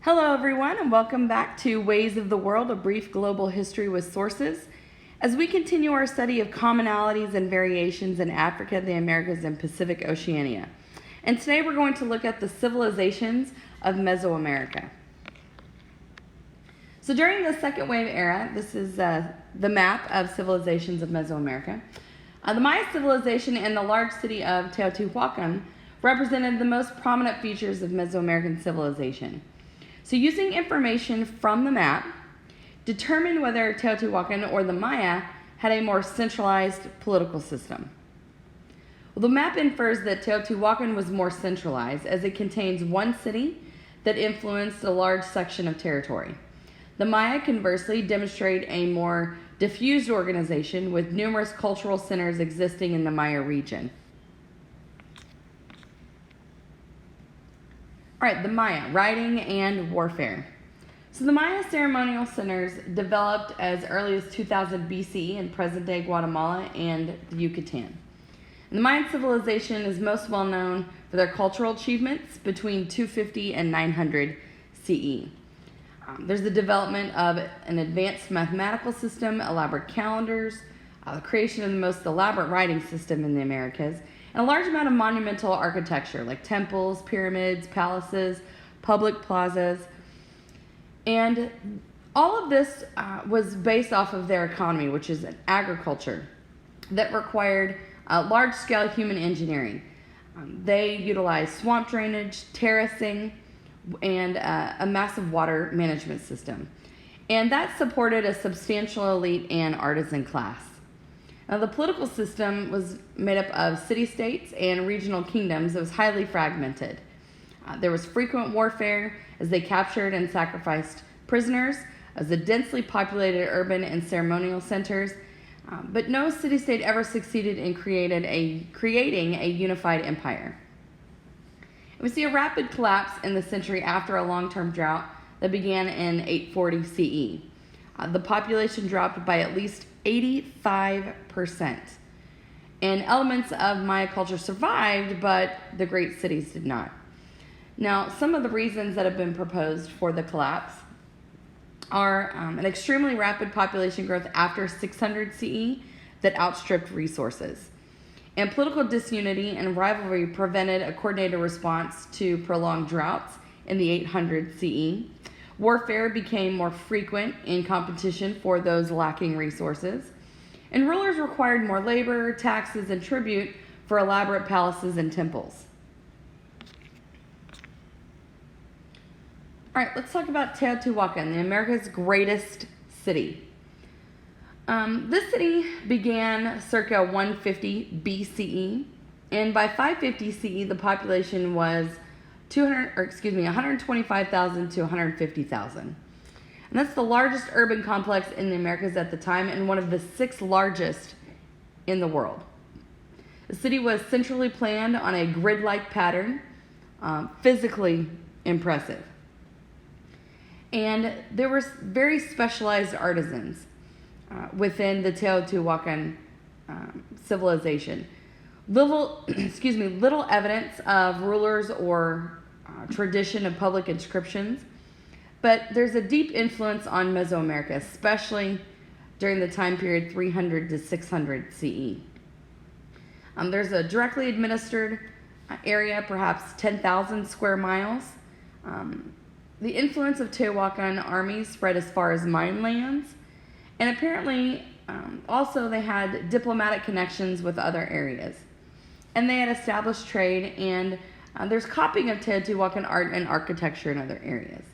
Hello everyone and welcome back to Ways of the World, a brief global history with sources. As we continue our study of commonalities and variations in Africa, the Americas, and Pacific Oceania. And today we're going to look at the civilizations of Mesoamerica. So during the Second Wave era, this is the map of civilizations of Mesoamerica. The Maya civilization and the large city of Teotihuacan represented the most prominent features of Mesoamerican civilization. So using information from the map, determine whether Teotihuacan or the Maya had a more centralized political system. Well, the map infers that Teotihuacan was more centralized as it contains one city that influenced a large section of territory. The Maya, conversely, demonstrate a more diffused organization with numerous cultural centers existing in the Maya region. All right, the Maya, writing and warfare. So the Maya ceremonial centers developed as early as 2000 BC in present-day Guatemala and the Yucatan. And the Mayan civilization is most well known for their cultural achievements between 250 and 900 CE. There's the development of an advanced mathematical system, elaborate calendars, the creation of the most elaborate writing system in the Americas, and a large amount of monumental architecture like temples, pyramids, palaces, public plazas. And all of this was based off of their economy, which is an agriculture that required large-scale human engineering. They utilized swamp drainage, terracing, and a massive water management system. And that supported a substantial elite and artisan class. Now, the political system was made up of city-states and regional kingdoms that was highly fragmented. There was frequent warfare as they captured and sacrificed prisoners, as the densely populated urban and ceremonial centers, but no city-state ever succeeded in creating a unified empire. We see a rapid collapse in the century after a long-term drought that began in 840 CE. The population dropped by at least 85%. And elements of Maya culture survived, but the great cities did not. Now, some of the reasons that have been proposed for the collapse are an extremely rapid population growth after 600 CE that outstripped resources. And political disunity and rivalry prevented a coordinated response to prolonged droughts in the 800 CE. Warfare became more frequent in competition for those lacking resources. And rulers required more labor, taxes, and tribute for elaborate palaces and temples. All right, let's talk about Teotihuacan, the America's greatest city. This city began circa 150 BCE, and by 550 CE, the population was 125,000 to 150,000. And that's the largest urban complex in the Americas at the time and one of the 6 largest in the world. The city was centrally planned on a grid-like pattern, physically impressive. And there were very specialized artisans within the Teotihuacan civilization. Little evidence of rulers or tradition of public inscriptions, but there's a deep influence on Mesoamerica, especially during the time period 300 to 600 CE. There's a directly administered area, perhaps 10,000 square miles. The influence of Teotihuacan armies spread as far as Mayan lands, and apparently also they had diplomatic connections with other areas. And they had established trade, and there's copying of Teotihuacan art and architecture in other areas.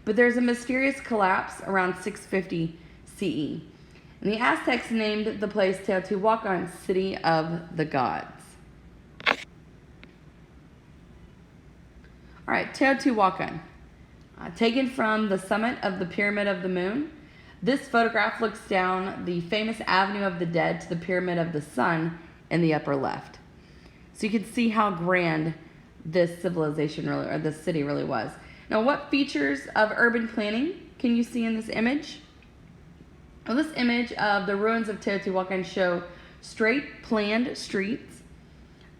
But there's a mysterious collapse around 650 CE. And the Aztecs named the place Teotihuacan, City of the Gods. All right, Teotihuacan. Taken from the summit of the Pyramid of the Moon, this photograph looks down the famous Avenue of the Dead to the Pyramid of the Sun in the upper left. So you can see how grand this civilization really, or this city really was. Now, what features of urban planning can you see in this image? Well, this image of the ruins of Teotihuacan show straight, planned streets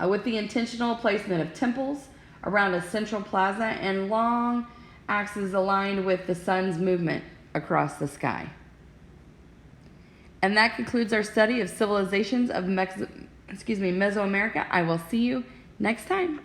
with the intentional placement of temples around a central plaza and long axis aligned with the sun's movement across the sky. And that concludes our study of civilizations of Mesoamerica. I will see you next time.